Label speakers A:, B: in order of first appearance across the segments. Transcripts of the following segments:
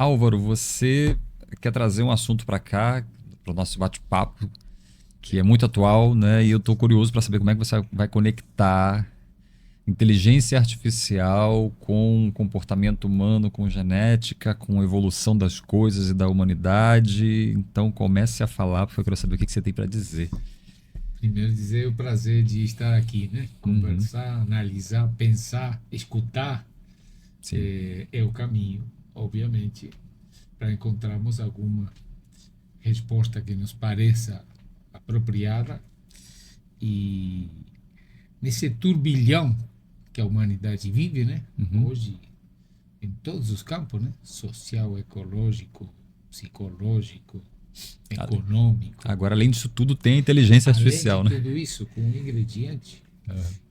A: Álvaro, você quer trazer um assunto para cá, para o nosso bate-papo, que é muito atual, né? E eu estou curioso para saber como é que você vai conectar inteligência artificial com comportamento humano, com genética, com evolução das coisas e da humanidade. Então comece a falar, porque eu quero saber o que que você tem para dizer.
B: Primeiro dizer o prazer de estar aqui, né?
A: Uhum,
B: Conversar, analisar, pensar, escutar
A: sim.
B: é o caminho, obviamente, para encontrarmos alguma resposta que nos pareça apropriada e nesse turbilhão que a humanidade vive, né?
A: Uhum.
B: Hoje, em todos os campos, né? Social, ecológico, psicológico,
A: Ale-
B: econômico.
A: Agora, além disso tudo, tem a inteligência
B: Além de
A: artificial, né?
B: tudo isso, com um ingrediente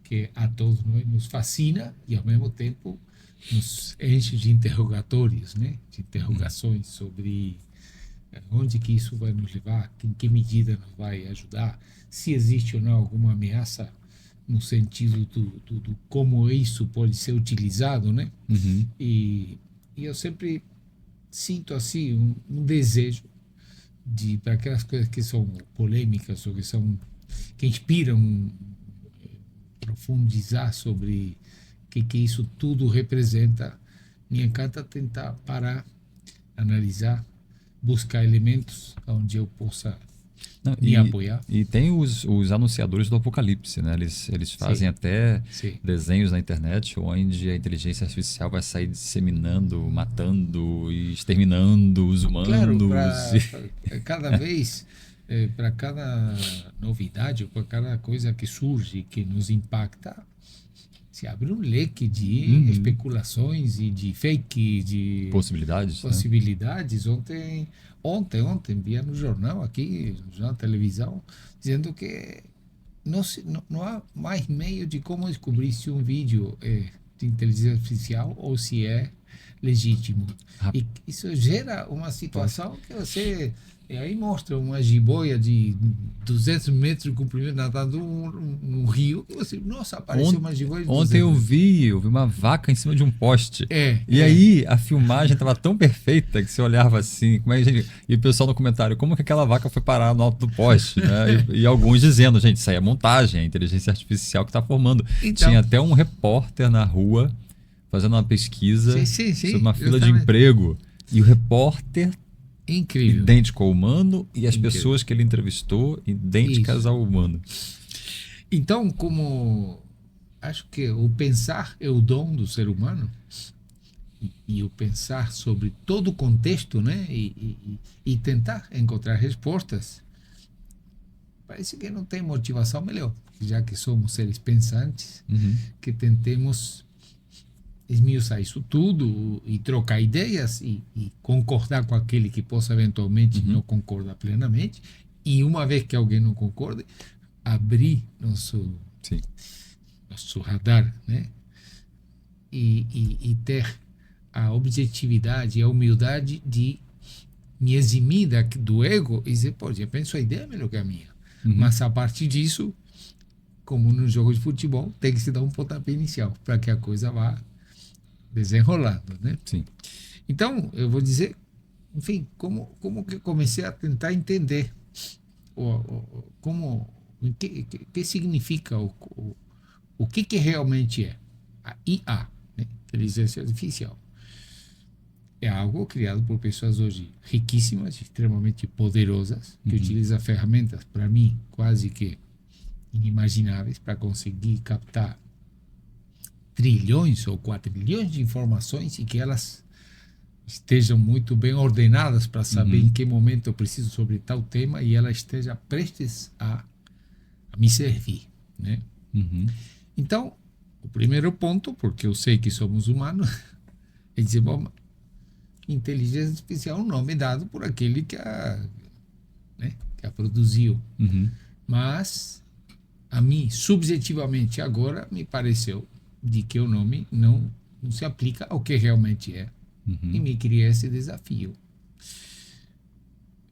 B: que a todos nós nos fascina e ao mesmo tempo nos enche de interrogatórios, né? De interrogações sobre onde que isso vai nos levar, em que medida nos vai ajudar, se existe ou não alguma ameaça no sentido do como isso pode ser utilizado, né?
A: Uhum.
B: E, e eu sempre sinto assim um desejo de para aquelas coisas que são polêmicas ou que inspiram profundizar sobre que isso tudo representa. Me encanta tentar parar, analisar, buscar elementos onde eu possa
A: Não,
B: me apoiar.
A: e tem os anunciadores do apocalipse, né? Eles
B: Sim,
A: fazem até
B: sim.
A: desenhos na internet onde a inteligência artificial vai sair disseminando, matando e exterminando os
B: Claro,
A: humanos.
B: para cada vez, para cada novidade ou para cada coisa que surge, que nos impacta, se abre um leque de
A: Uhum.
B: especulações e de fake, de
A: Possibilidades, né?
B: possibilidades. Ontem, via no jornal aqui, na televisão, dizendo que não há mais meio de como descobrir se um vídeo é de inteligência artificial ou se é legítimo. E isso gera uma
A: Rapaz.
B: situação que você. E aí mostra uma jiboia de 200 metros de comprimento nadando num rio. E você, nossa, apareceu
A: Ont-
B: uma jiboia de
A: Ontem
B: 200 metros.
A: eu vi uma vaca em cima de um poste.
B: É,
A: E
B: é.
A: aí a filmagem estava tão perfeita que você olhava assim, como é que e o pessoal no comentário, como que aquela vaca foi parar no alto do poste, né? E alguns dizendo, gente, isso aí é montagem, é a inteligência artificial que está formando. Tinha
B: Então,
A: até um repórter na rua fazendo uma
B: sim,
A: pesquisa
B: sim,
A: sobre
B: sim,
A: uma fila de
B: justamente.
A: emprego e o repórter
B: Incrível,
A: idêntico ao humano e as
B: incrível.
A: pessoas que ele entrevistou idênticas
B: Isso.
A: ao humano.
B: Então, como acho que o pensar é o dom do ser humano, e o pensar sobre todo o contexto, né? E tentar encontrar respostas, parece que não tem motivação melhor, já que somos seres pensantes,
A: Uhum,
B: que tentemos esmiuçar isso tudo e trocar ideias e concordar com aquele que possa eventualmente
A: uhum,
B: não concordar plenamente. E uma vez que alguém não concorde, abrir
A: sim.
B: nosso radar, né? E ter a objetividade e a humildade de me eximir do ego e dizer, pô, já pensou a ideia é melhor que a minha.
A: Uhum,
B: Mas a partir disso, como no jogo de futebol, tem que se dar um pontapé inicial para que a coisa vá desenrolando, né?
A: sim.
B: Então, eu vou dizer, enfim, como que eu comecei a tentar entender como, que significa o que realmente é a IA, né? Inteligência Artificial. É algo criado por pessoas hoje riquíssimas, extremamente poderosas, que
A: Uhum,
B: utilizam ferramentas, para mim, quase que inimagináveis para conseguir captar trilhões ou quatrilhões de informações e que elas estejam muito bem ordenadas para saber em
A: uhum,
B: que momento eu preciso sobre tal tema e ela esteja prestes a me servir, né?
A: uhum.
B: Então, o primeiro ponto, porque eu sei que somos humanos, é dizer, bom, inteligência artificial é um nome dado por aquele né, que a produziu.
A: Uhum,
B: Mas a mim, subjetivamente agora, me pareceu de que o nome não se aplica ao que realmente é. E
A: uhum.
B: me cria esse desafio.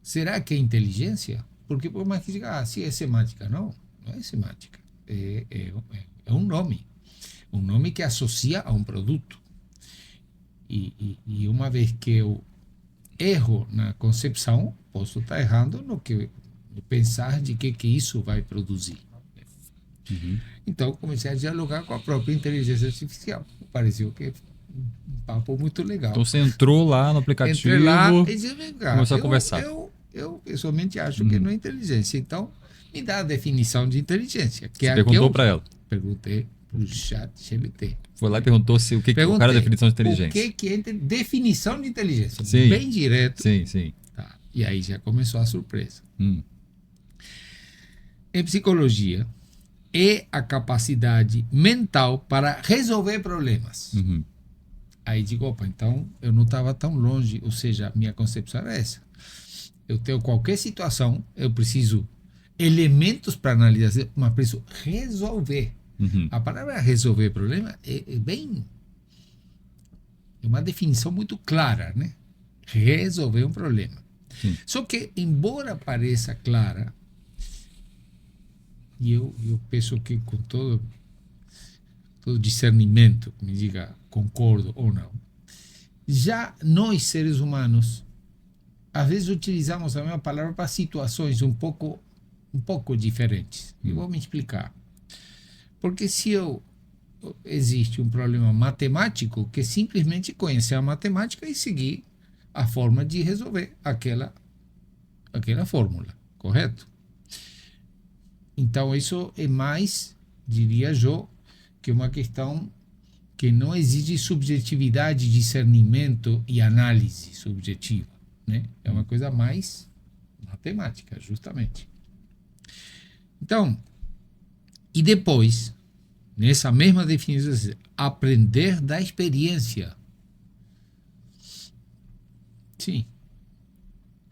B: Será que é inteligência? Porque por mais que diga, se é semântica, não é semântica. É um nome. Um nome que associa a um produto. E uma vez que eu erro na concepção, posso estar errando no pensar de que isso vai produzir.
A: Uhum.
B: Então, comecei a dialogar com a própria inteligência artificial. Pareceu que um papo muito legal.
A: Então você entrou lá no aplicativo,
B: Entrei lá e disse, vem cá,
A: começou a conversar.
B: Eu pessoalmente acho que não é inteligência. Então, me dá a definição de inteligência. Que
A: Você
B: é
A: perguntou para ela?
B: Perguntei para o chat GPT.
A: Foi lá e perguntou se o que qual era a definição de inteligência.
B: O que é definição de inteligência?
A: Sim.
B: Bem direto.
A: Sim, sim.
B: Tá. E aí já começou a surpresa. Em psicologia, é a capacidade mental para resolver problemas.
A: Uhum.
B: Aí digo, opa, então eu não estava tão longe, ou seja, minha concepção era essa. Eu tenho qualquer situação, eu preciso elementos para analisar, mas preciso resolver.
A: Uhum.
B: A palavra resolver problema é uma definição muito clara, né? Resolver um problema.
A: Sim.
B: Só que, embora pareça clara, e eu penso que com todo discernimento, me diga concordo ou não, já nós seres humanos às vezes utilizamos a mesma palavra para situações um pouco diferentes. E vou me explicar. Porque se existe um problema matemático, que simplesmente conhecer a matemática e seguir a forma de resolver aquela fórmula, correto? Então isso é mais, diria eu, que uma questão que não exige subjetividade, discernimento e análise subjetiva, né? É uma coisa mais matemática, justamente. Então, e depois, nessa mesma definição, aprender da experiência. Sim.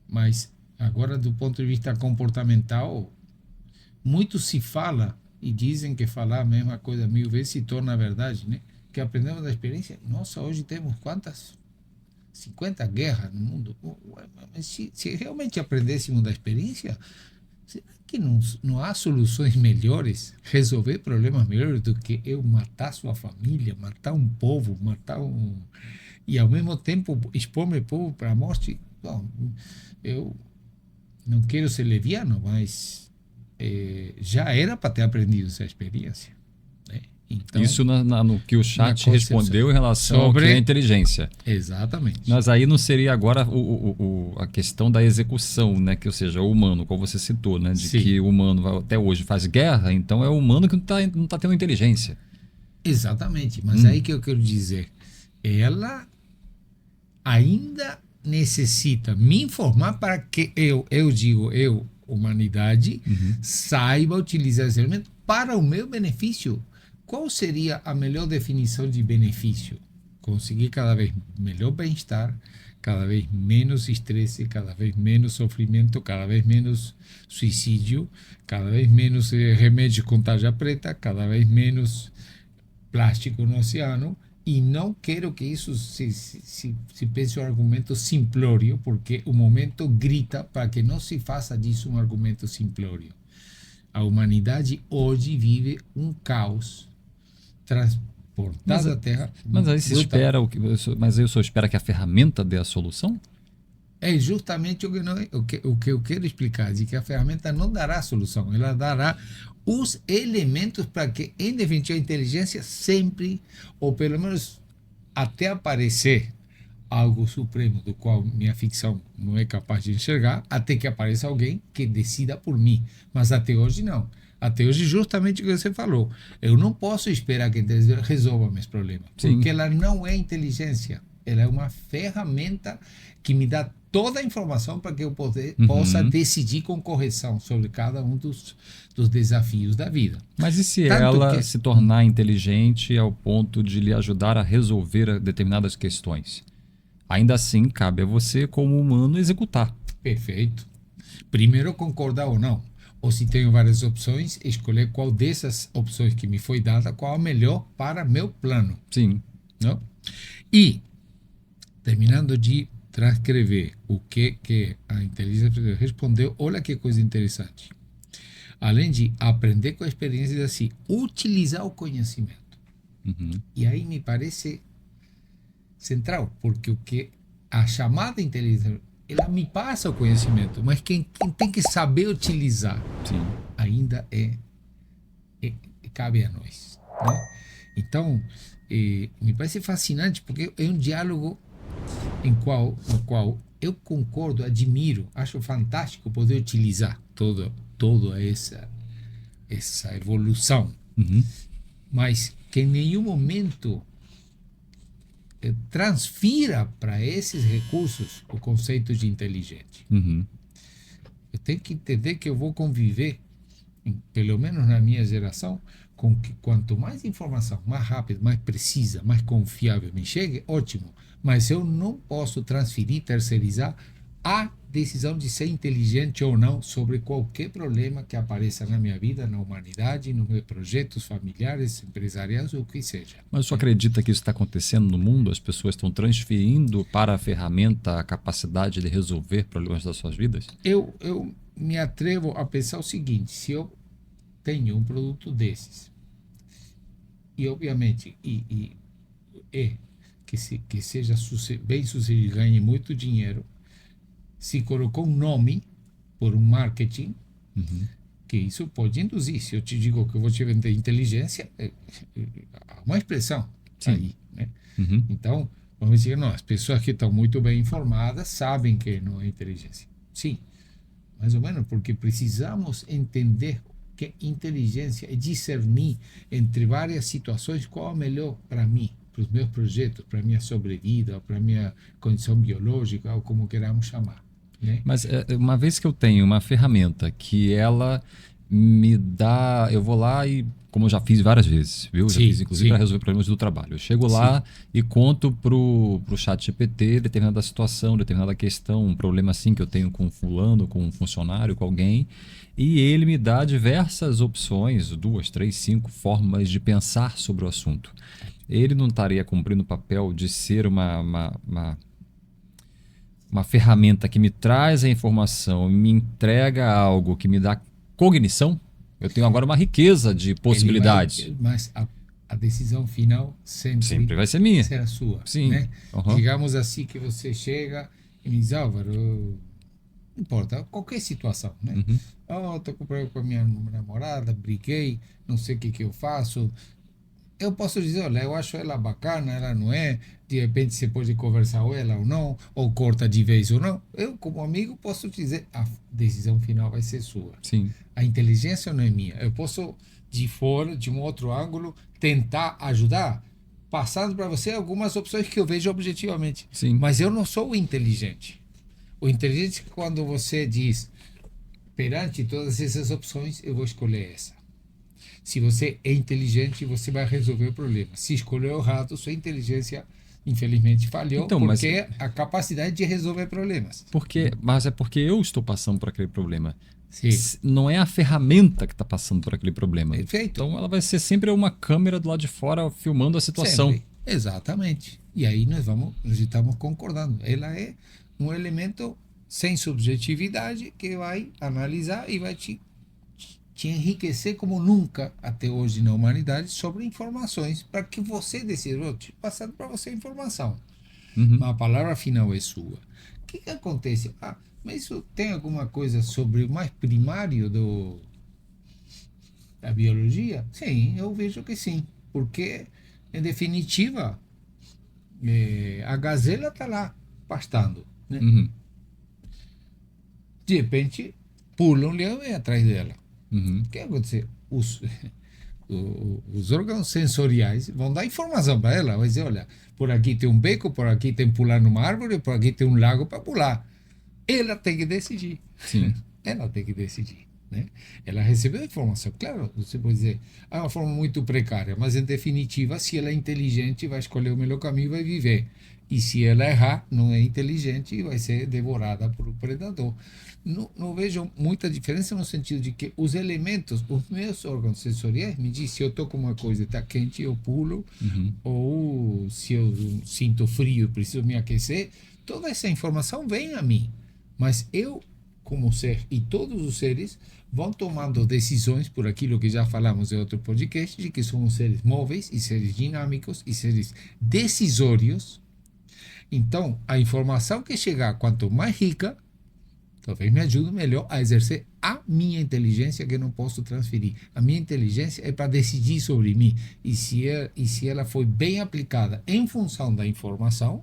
B: Mas agora, do ponto de vista comportamental, muito se fala, e dizem que falar a mesma coisa 1000 vezes se torna verdade, né? Que aprendemos da experiência. Nossa, hoje temos quantas? 50 guerras no mundo. Mas se realmente aprendêssemos da experiência, será que não há soluções melhores, resolver problemas melhores do que eu matar sua família, matar um povo, e ao mesmo tempo expor meu povo para a morte? Bom, eu não quero ser leviano, mas já era para ter aprendido essa experiência. Né? Então,
A: isso no que o chat respondeu em relação ao que é inteligência.
B: Exatamente.
A: Mas aí não seria agora a questão da execução, né? Que, ou seja, o humano, como você citou, né? De
B: Sim.
A: que o humano até hoje faz guerra, então é o humano que não tá tendo inteligência.
B: Exatamente. Mas aí que eu quero dizer, ela ainda necessita me informar para que eu humanidade, saiba utilizar esse elemento para o meu benefício. Qual seria a melhor definição de benefício? Conseguir cada vez melhor bem-estar, cada vez menos estresse, cada vez menos sofrimento, cada vez menos suicídio, cada vez menos remédio com tarja preta, cada vez menos plástico no oceano. E não quero que isso se pense um argumento simplório, porque o momento grita para que não se faça disso um argumento simplório. A humanidade hoje vive um caos transportada à Terra.
A: Mas aí se espera mas aí o senhor espera que a ferramenta dê a solução?
B: É justamente o que eu quero explicar, de que a ferramenta não dará a solução, ela dará os elementos para que, em definitiva, a inteligência sempre, ou pelo menos até aparecer algo supremo do qual minha ficção não é capaz de enxergar, até que apareça alguém que decida por mim. Mas até hoje não. Até hoje, justamente o que você falou. Eu não posso esperar que a inteligência resolva meus problemas, porque ela não é inteligência. Ela é uma ferramenta que me dá toda a informação para que eu possa decidir com correção sobre cada um dos desafios da vida.
A: Mas e se ela se tornar inteligente ao ponto de lhe ajudar a resolver determinadas questões? Ainda assim, cabe a você, como humano, executar.
B: Perfeito. Primeiro, concordar ou não. Ou se tenho várias opções, escolher qual dessas opções que me foi dada, qual a melhor para meu plano.
A: Sim.
B: Não? E, terminando de transcrever o que a inteligência artificial respondeu, olha que coisa interessante. Além de aprender com a experiência de assim, utilizar o conhecimento. E aí me parece central, porque o que a chamada inteligência, ela me passa o conhecimento, mas quem tem que saber utilizar
A: Sim.
B: ainda cabe a nós, né? Então, me parece fascinante porque é um diálogo no qual eu concordo, admiro, acho fantástico poder utilizar toda essa evolução,
A: Uhum.
B: mas que em nenhum momento transfira para esses recursos o conceito de inteligente.
A: Uhum.
B: Eu tenho que entender que eu vou conviver, pelo menos na minha geração, com que quanto mais informação, mais rápido, mais precisa, mais confiável me chegue, ótimo. Mas eu não posso transferir, terceirizar a decisão de ser inteligente ou não sobre qualquer problema que apareça na minha vida, na humanidade, nos meus projetos familiares, empresariais, ou o que seja.
A: Mas você acredita que isso está acontecendo no mundo? As pessoas estão transferindo para a ferramenta a capacidade de resolver problemas das suas vidas?
B: Eu me atrevo a pensar o seguinte: se eu tenho um produto desses, e obviamente que seja bem sucedido, ganhe muito dinheiro, se colocou um nome por um marketing, que isso pode induzir. Se eu te digo que eu vou te vender inteligência, há uma expressão aí, né?
A: Uhum.
B: Então, vamos dizer, não, as pessoas que estão muito bem informadas sabem que não é inteligência. Sim, mais ou menos, porque precisamos entender que inteligência é discernir entre várias situações qual é o melhor para mim, para os meus projetos, para a minha sobrevida, para a minha condição biológica, ou como queramos chamar, né?
A: Mas uma vez que eu tenho uma ferramenta que ela me dá, eu vou lá e, como eu já fiz várias vezes, viu? Já
B: Sim,
A: fiz inclusive para
B: sim,
A: resolver problemas do trabalho. Eu chego lá e conto pro chat GPT determinada situação, determinada questão, um problema assim que eu tenho com fulano, com um funcionário, com alguém, e ele me dá diversas opções, 2, 3, 5 formas de pensar sobre o assunto. Ele não estaria cumprindo o papel de ser uma ferramenta que me traz a informação, me entrega algo que me dá cognição? Eu tenho agora uma riqueza de possibilidades.
B: Mas a decisão final
A: Sempre vai ser minha.
B: será sua,
A: Sim.
B: né?
A: Uhum.
B: Digamos assim que você chega e me diz: Álvaro, não importa, qualquer situação, né?
A: Uhum.
B: Oh, estou com problema com a minha namorada, briguei, não sei o que eu faço. Eu posso dizer: olha, eu acho ela bacana, ela não é, de repente você pode conversar com ela ou não, ou corta de vez ou não. Eu, como amigo, posso dizer: a decisão final vai ser sua.
A: Sim.
B: A inteligência não é minha. Eu posso, de fora, de um outro ângulo, tentar ajudar, passando para você algumas opções que eu vejo objetivamente.
A: Sim.
B: Mas eu não sou o inteligente. O inteligente é quando você diz: perante todas essas opções, eu vou escolher essa. Se você é inteligente, você vai resolver o problema. Se escolheu errado, sua inteligência, infelizmente, falhou,
A: Então,
B: porque a capacidade de resolver problemas.
A: Mas é porque eu estou passando por aquele problema.
B: Sim.
A: Não é a ferramenta que está passando por aquele problema.
B: Perfeito.
A: Então ela vai ser sempre uma câmera do lado de fora filmando a situação.
B: Sempre. Exatamente. E aí nós estamos concordando. Ela é um elemento sem subjetividade que vai analisar e vai te enriquecer como nunca até hoje na humanidade sobre informações para que você decida. Eu estou passando para você a informação.
A: Uhum.
B: Mas a palavra final é sua. O que acontece? Mas isso tem alguma coisa sobre o mais primário da biologia? Sim, eu vejo que sim. Porque, em definitiva, a gazela está lá pastando, né?
A: Uhum.
B: De repente, pula um leão e é atrás dela.
A: Uhum.
B: O que acontece? Os órgãos sensoriais vão dar informação para ela. Vai dizer: olha, por aqui tem um beco, por aqui tem pular numa árvore, por aqui tem um lago para pular. Ela tem que decidir.
A: Sim.
B: Ela tem que decidir, né? Ela recebeu a informação. Claro, você pode dizer: é uma forma muito precária, mas em definitiva, se ela é inteligente, vai escolher o melhor caminho e vai viver. E se ela errar, não é inteligente e vai ser devorada por um predador. Não vejo muita diferença no sentido de que os elementos, os meus órgãos sensoriais me dizem: se eu estou com uma coisa e está quente, eu pulo, ou se eu sinto frio e preciso me aquecer. Toda essa informação vem a mim, mas eu, como ser, e todos os seres vão tomando decisões por aquilo que já falamos em outro podcast, de que somos seres móveis e seres dinâmicos e seres decisórios, Então, a informação que chegar, quanto mais rica, talvez me ajude melhor a exercer a minha inteligência que eu não posso transferir. A minha inteligência é para decidir sobre mim. E se ela foi bem aplicada em função da informação,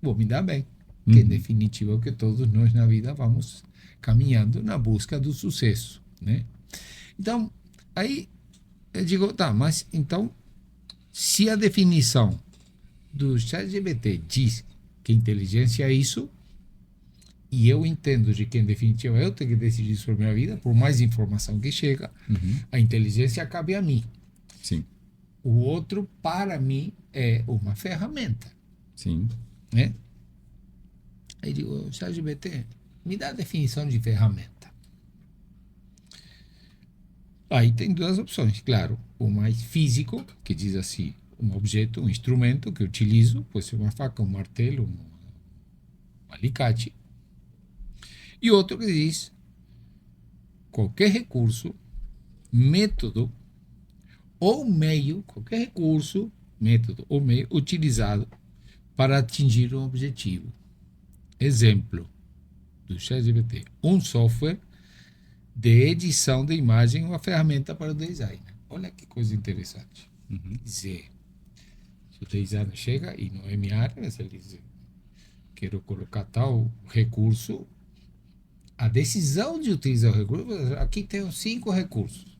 B: vou me dar bem. Que, em definitiva, é o que todos nós na vida vamos caminhando na busca do sucesso, né? Então, aí eu digo, tá, mas então, se a definição do ChatGPT diz que inteligência é isso, e eu entendo de que, em definitiva, eu tenho que decidir sobre a minha vida, por mais informação que chega, a inteligência cabe a mim.
A: Sim.
B: O outro, para mim, é uma ferramenta.
A: Sim.
B: Né? Aí digo, ChatGPT, me dá a definição de ferramenta. Aí tem duas opções, claro. O mais físico, que diz assim, um objeto, um instrumento que eu utilizo, pode ser uma faca, um martelo, um alicate. E outro que diz, qualquer recurso, método ou meio, qualquer recurso, método ou meio utilizado para atingir um objetivo. Exemplo do ChatGPT, um software de edição de imagem, uma ferramenta para o design. Olha que coisa interessante. Dizer, se o designer chega e não é minha área, mas ele diz, quero colocar tal recurso, a decisão de utilizar o recurso, aqui tem 5 recursos,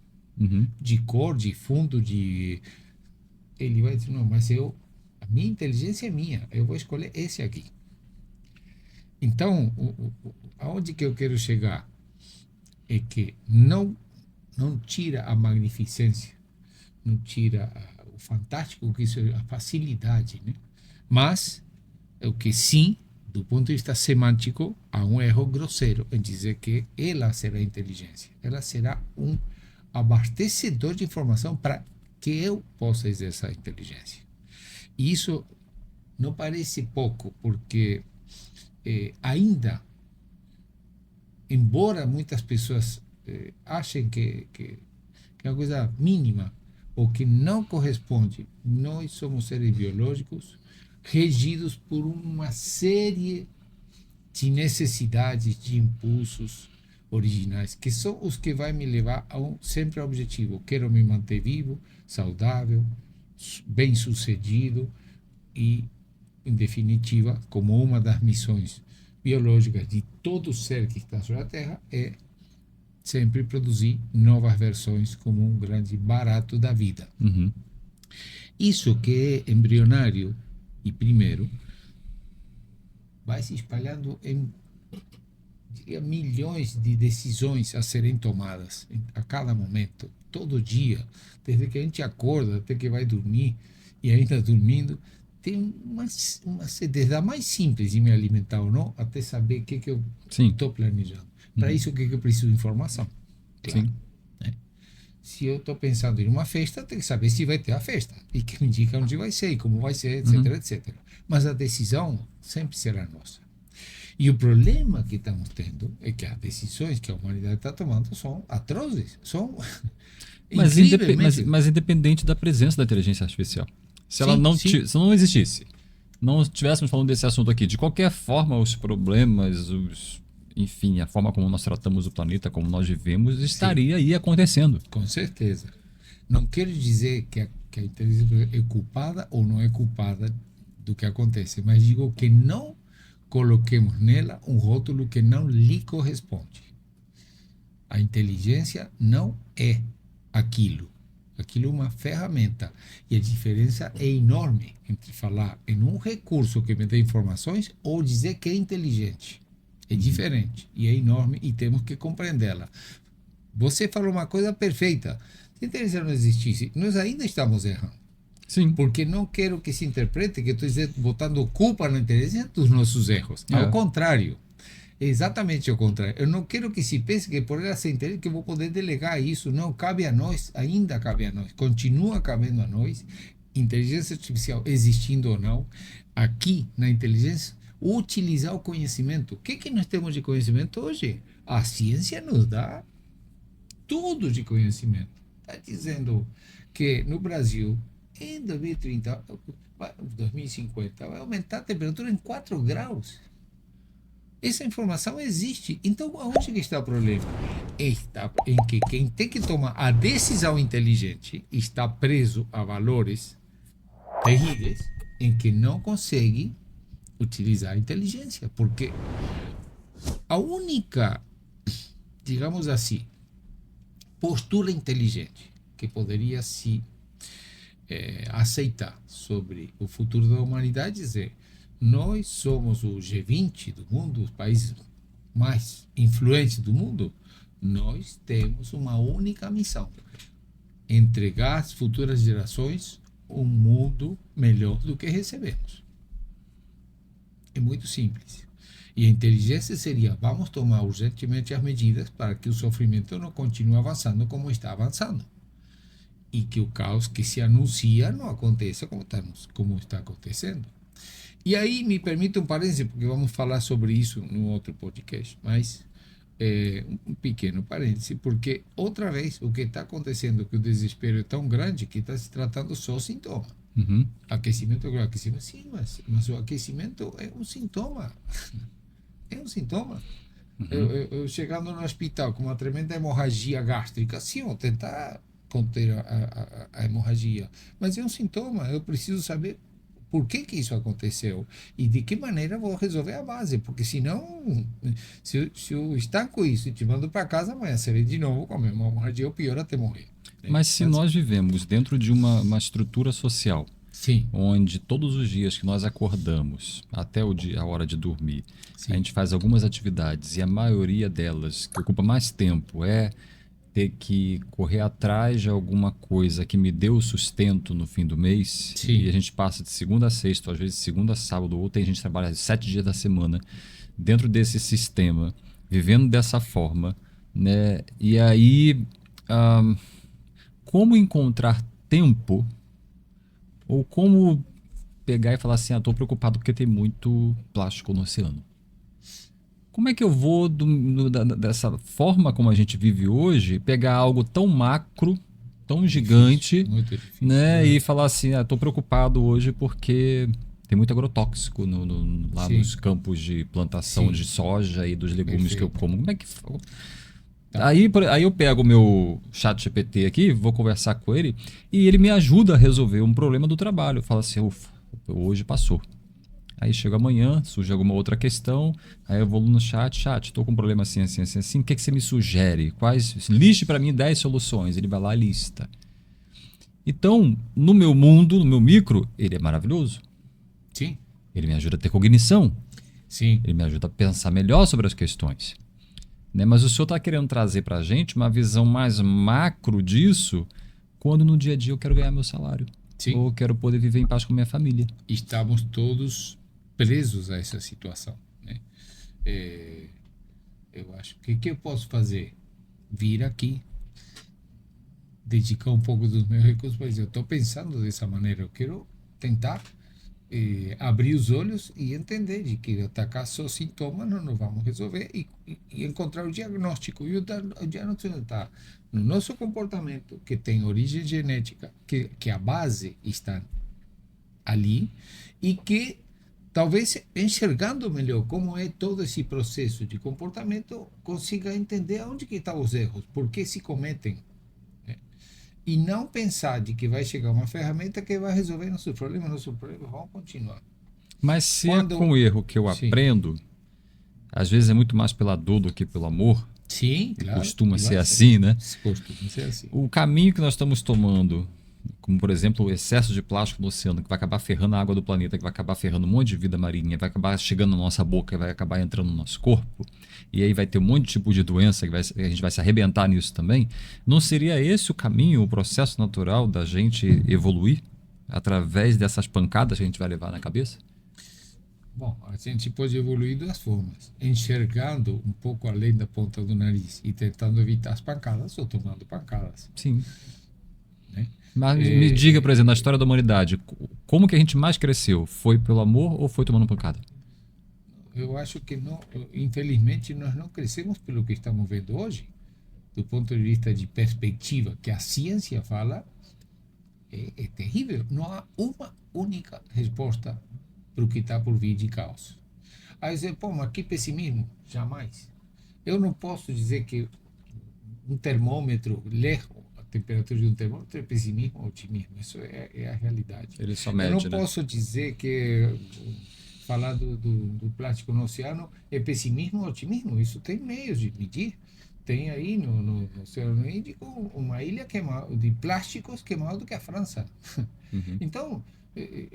B: de cor, de fundo, de... Ele vai dizer, não, mas a minha inteligência é minha, eu vou escolher esse aqui. Então, aonde que eu quero chegar? É que não tira a magnificência, não tira o fantástico que isso é, a facilidade, né? Mas é o que sim, do ponto de vista semântico, há um erro grosseiro em dizer que ela será inteligência. Ela será um abastecedor de informação para que eu possa exercer a inteligência. E isso não parece pouco, porque ainda, embora muitas pessoas achem que é uma coisa mínima ou que não corresponde, nós somos seres biológicos regidos por uma série de necessidades, de impulsos originais, que são os que vai me levar sempre ao objetivo. Quero me manter vivo, saudável, bem-sucedido e, em definitiva, como uma das missões biológicas de todo ser que está sobre a Terra é sempre produzir novas versões como um grande barato da vida. Isso que é embrionário e primeiro vai se espalhando em milhões de decisões a serem tomadas a cada momento, todo dia, desde que a gente acorda até que vai dormir e ainda dormindo, tem uma desde a mais simples de me alimentar ou não, até saber o que eu estou planejando. Para isso, o que eu preciso de informação? Claro. Né? Se eu estou pensando em uma festa, tem que saber se vai ter a festa e que me indica onde vai ser e como vai ser, etc, etc. Mas a decisão sempre será nossa. E o problema que estamos tendo é que as decisões que a humanidade está tomando são atrozes, são
A: mas independente da presença da inteligência artificial. Se ela não, se não existisse, não estivéssemos falando desse assunto aqui, de qualquer forma, os problemas, enfim, a forma como nós tratamos o planeta, como nós vivemos, estaria aí acontecendo.
B: Com certeza. Não quero dizer que a inteligência é culpada ou não é culpada do que acontece, mas digo que não coloquemos nela um rótulo que não lhe corresponde. A inteligência não é aquilo. Aquilo é uma ferramenta. E a diferença é enorme entre falar em um recurso que me dê informações ou dizer que é inteligente. É diferente e é enorme e temos que compreendê-la. Você falou uma coisa perfeita. Se a inteligência não existisse, nós ainda estamos errando.
A: Sim.
B: Porque não quero que se interprete que estou botando culpa na inteligência dos nossos erros. Ao contrário. Exatamente ao contrário. Eu não quero que se pense que por ela ser inteligente que eu vou poder delegar isso. Não, cabe a nós, ainda cabe a nós. Continua cabendo a nós, inteligência artificial existindo ou não, aqui na inteligência, utilizar o conhecimento. O que nós temos de conhecimento hoje? A ciência nos dá tudo de conhecimento. Está dizendo que no Brasil, em 2030, 2050 vai aumentar a temperatura em 4 graus. Essa informação existe. Então, onde que está o problema? Está em que quem tem que tomar a decisão inteligente está preso a valores terríveis em que não consegue utilizar a inteligência. Porque a única, digamos assim, postura inteligente que poderia se aceitar sobre o futuro da humanidade é: nós somos o G20 do mundo, os países mais influentes do mundo, nós temos uma única missão: entregar às futuras gerações um mundo melhor do que recebemos. É muito simples. E a inteligência seria: vamos tomar urgentemente as medidas para que o sofrimento não continue avançando como está avançando. E que o caos que se anuncia não aconteça como está acontecendo. E aí, me permita um parêntese, porque vamos falar sobre isso no outro podcast, mas um pequeno parêntese, porque outra vez o que está acontecendo é que o desespero é tão grande que está se tratando só sintoma.
A: Uhum.
B: Aquecimento, sim, mas o aquecimento é um sintoma. É um sintoma.
A: Uhum.
B: Eu chegando no hospital com uma tremenda hemorragia gástrica, sim, vou tentar conter a hemorragia, mas é um sintoma. Eu preciso saber por que isso aconteceu e de que maneira vou resolver a base, porque senão, se eu estanco isso e te mando para casa, amanhã você vem de novo com a mesma hemorragia ou pior até morrer.
A: Mas se nós vivemos dentro de uma estrutura social,
B: sim,
A: onde todos os dias que nós acordamos até a hora de dormir,
B: sim,
A: a gente faz algumas atividades e a maioria delas, que ocupa mais tempo, é ter que correr atrás de alguma coisa que me dê o sustento no fim do mês,
B: sim,
A: e a gente passa de segunda a sexta, ou às vezes de segunda a sábado, ou tem gente que trabalha 7 dias da semana dentro desse sistema, vivendo dessa forma, né? E aí, como encontrar tempo, ou como pegar e falar assim: estou preocupado porque tem muito plástico no oceano. Como é que eu vou, dessa forma como a gente vive hoje, pegar algo tão macro, tão gigante,
B: muito difícil,
A: né, e falar assim: estou preocupado hoje porque tem muito agrotóxico lá
B: sim,
A: nos campos de plantação
B: sim,
A: de soja e dos legumes que eu
B: perfeito.
A: como. Como é que...
B: Tá.
A: Aí eu pego o meu chat GPT aqui, vou conversar com ele e ele me ajuda a resolver um problema do trabalho. Fala assim: ufa, hoje passou. Aí chega amanhã, surge alguma outra questão, aí eu vou no chat, estou com um problema assim, assim, assim, assim, o que você me sugere? Liste para mim 10 soluções. Ele vai lá e lista. Então, no meu mundo, no meu micro, ele é maravilhoso.
B: Sim,
A: Ele me ajuda a ter cognição.
B: sim,
A: Ele me ajuda a pensar melhor sobre as questões. Né? Mas o senhor está querendo trazer para a gente uma visão mais macro disso, quando no dia a dia eu quero ganhar meu salário.
B: sim.
A: Ou eu quero poder viver em paz com a minha família.
B: Estamos todos presos a essa situação, né? Eu acho que eu posso fazer? Vir aqui, dedicar um pouco dos meus recursos para dizer: eu estou pensando dessa maneira, eu quero tentar abrir os olhos e entender de que atacar só sintomas não vamos resolver e encontrar o diagnóstico. E o diagnóstico está no nosso comportamento, que tem origem genética, que a base está ali, e que talvez enxergando melhor como é todo esse processo de comportamento, consiga entender onde que estão os erros, por que se cometem, né? E não pensar de que vai chegar uma ferramenta que vai resolver nossos problemas vão continuar.
A: Mas se é com o erro que eu
B: Sim.
A: aprendo, às vezes é muito mais pela dor do que pelo amor.
B: Sim, claro.
A: Costuma ser assim, né?
B: Costuma ser assim.
A: O caminho que nós estamos tomando, como por exemplo o excesso de plástico no oceano, que vai acabar ferrando a água do planeta, que vai acabar ferrando um monte de vida marinha, vai acabar chegando na nossa boca, vai acabar entrando no nosso corpo, e aí vai ter um monte de tipo de doença que a gente vai se arrebentar nisso também. Não seria esse o caminho, o processo natural da gente evoluir através dessas pancadas que a gente vai levar na cabeça?
B: Bom, a gente pode evoluir de duas formas: enxergando um pouco além da ponta do nariz e tentando evitar as pancadas, ou tomando pancadas.
A: Sim.
B: Né?
A: Mas me diga, por exemplo, na história da humanidade, como que a gente mais cresceu? Foi pelo amor ou foi tomando pancada?
B: Eu acho que não, infelizmente nós não crescemos pelo que estamos vendo hoje. Do ponto de vista de perspectiva que a ciência fala, é terrível. Não há uma única resposta para o que está por vir de caos. Aí você, pô, mas que pessimismo? Jamais. Eu não posso dizer que um termômetro, ler a temperatura de um termômetro é pessimismo ou otimismo. Isso é a realidade.
A: Ele só
B: Eu não
A: mede, né?
B: posso dizer que falar do plástico no oceano é pessimismo ou otimismo. Isso tem meios de medir. Tem aí no Oceano Índico uma ilha de plásticos que é maior do que a França.
A: Uhum.
B: Então,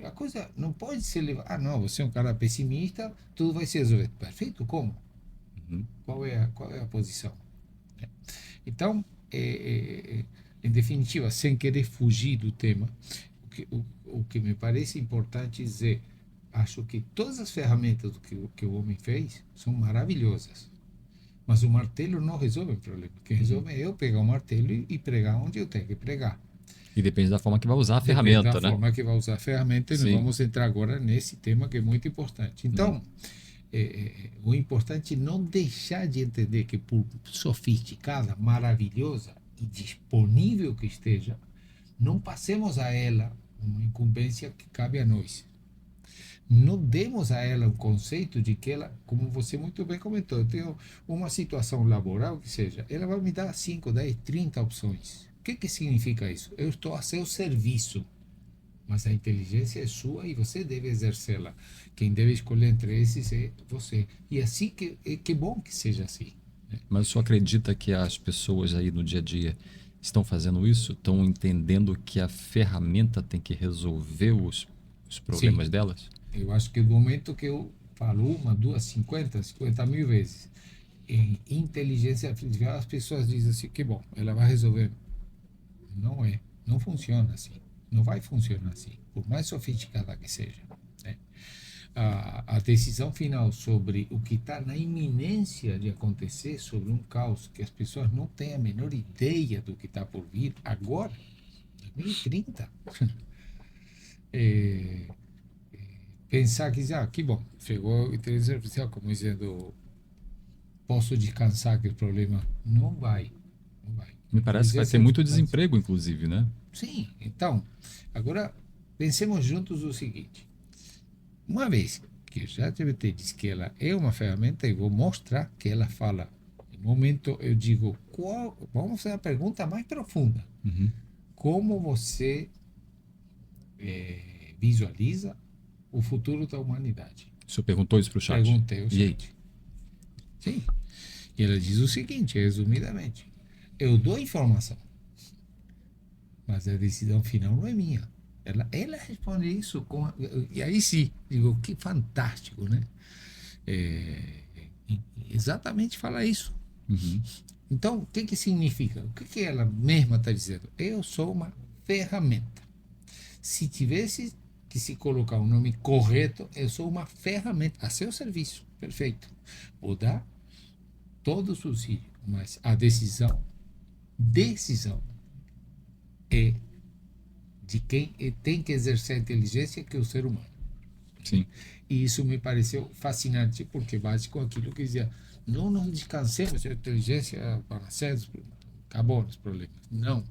B: a coisa não pode ser levada. Ah, não, você é um cara pessimista, tudo vai se resolver. Perfeito, como?
A: Uhum.
B: Qual é a posição? Então, em definitiva, sem querer fugir do tema, o que me parece importante dizer, acho que todas as ferramentas que o homem fez são maravilhosas. Mas o martelo não resolve o problema. Quem resolve é eu pegar o martelo e pregar onde eu tenho que pregar.
A: E depende da forma que vai usar a
B: Depende da
A: ferramenta, né?
B: forma que vai usar a ferramenta, e nós
A: Sim.
B: vamos entrar agora nesse tema que é muito importante. Então, o importante é não deixar de entender que, por sofisticada, maravilhosa e disponível que esteja, não passemos a ela uma incumbência que cabe a nós. Não demos a ela um conceito de que ela, como você muito bem comentou, eu tenho uma situação laboral que seja, ela vai me dar 5, 10, 30 opções. O que significa isso? Eu estou a seu serviço, mas a inteligência é sua e você deve exercê-la. Quem deve escolher entre esses é você. E assim que bom que seja assim.
A: Mas o senhor acredita que as pessoas aí no dia a dia estão fazendo isso? Estão entendendo que a ferramenta tem que resolver os problemas
B: Sim,
A: delas?
B: eu acho que do momento que eu falo uma, duas, 50 mil vezes em inteligência artificial, as pessoas dizem assim, que bom, ela vai resolver. Não é, não funciona assim. Não vai funcionar assim, por mais sofisticada que seja, né? A decisão final sobre o que está na iminência de acontecer, sobre um caos que as pessoas não têm a menor ideia do que está por vir agora, 2030, é, pensar que bom, chegou a inteligência artificial, como dizendo, posso descansar que o problema não vai, não vai.
A: Me parece que vai ter
B: Inteligência
A: muito
B: artificial,
A: desemprego, inclusive, né?
B: sim, então, agora pensemos juntos o seguinte: uma vez que o ChatGPT diz que ela é uma ferramenta, eu vou mostrar que ela fala. No momento, eu digo, vamos fazer a pergunta mais profunda.
A: Uhum.
B: Como você visualiza o futuro da humanidade?
A: O senhor perguntou isso para o chat?
B: Perguntei ao
A: E aí?
B: chat. Sim. E ela diz o seguinte, resumidamente: eu dou informação, mas a decisão final não é minha. Ela responde isso e aí sim, digo, que fantástico, né? É, exatamente fala isso.
A: Uhum.
B: Então, o que significa? O que ela mesma está dizendo? Eu sou uma ferramenta. Se tivesse que se colocar o nome correto, eu sou uma ferramenta a seu serviço. Perfeito. Vou dar todo o subsídio, mas a decisão é de quem tem que exercer a inteligência, que é o ser humano.
A: Sim.
B: E isso me pareceu fascinante, porque bate com aquilo que dizia, não nos descansemos da inteligência para ser, acabou os problemas. Não.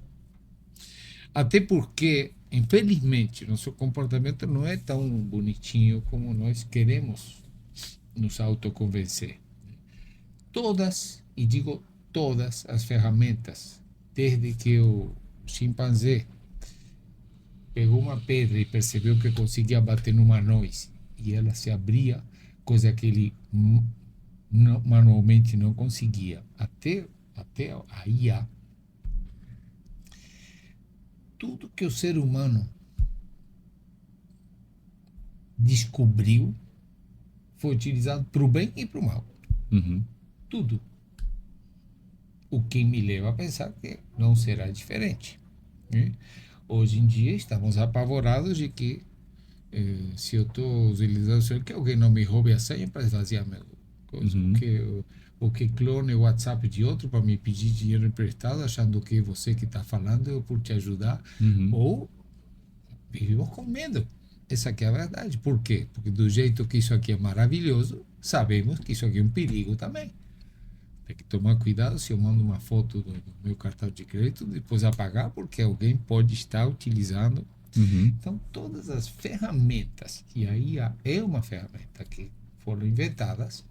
B: Até porque, infelizmente, nosso comportamento não é tão bonitinho como nós queremos nos autoconvencer. Todas, e digo todas as ferramentas, desde que o chimpanzé pegou uma pedra e percebeu que conseguia bater numa noz e ela se abria, coisa que ele manualmente não conseguia, até a IA, tudo que o ser humano descobriu foi utilizado para o bem e para o mal.
A: Uhum.
B: Tudo. O que me leva a pensar que não será diferente, né? Hoje em dia estamos apavorados de que se eu estou utilizando, que alguém não me roube a senha para esvaziar meu coisa,
A: Uhum.
B: ou que clone o WhatsApp de outro para me pedir dinheiro emprestado, achando que você que está falando eu por te ajudar,
A: Uhum.
B: ou vivemos com medo. Essa aqui é a verdade. Por quê? Porque do jeito que isso aqui é maravilhoso, sabemos que isso aqui é um perigo também. Tem que tomar cuidado se eu mando uma foto do meu cartão de crédito, depois apagar, porque alguém pode estar utilizando
A: Uhum.
B: Então, todas as ferramentas, e aí é uma ferramenta que foram inventadas.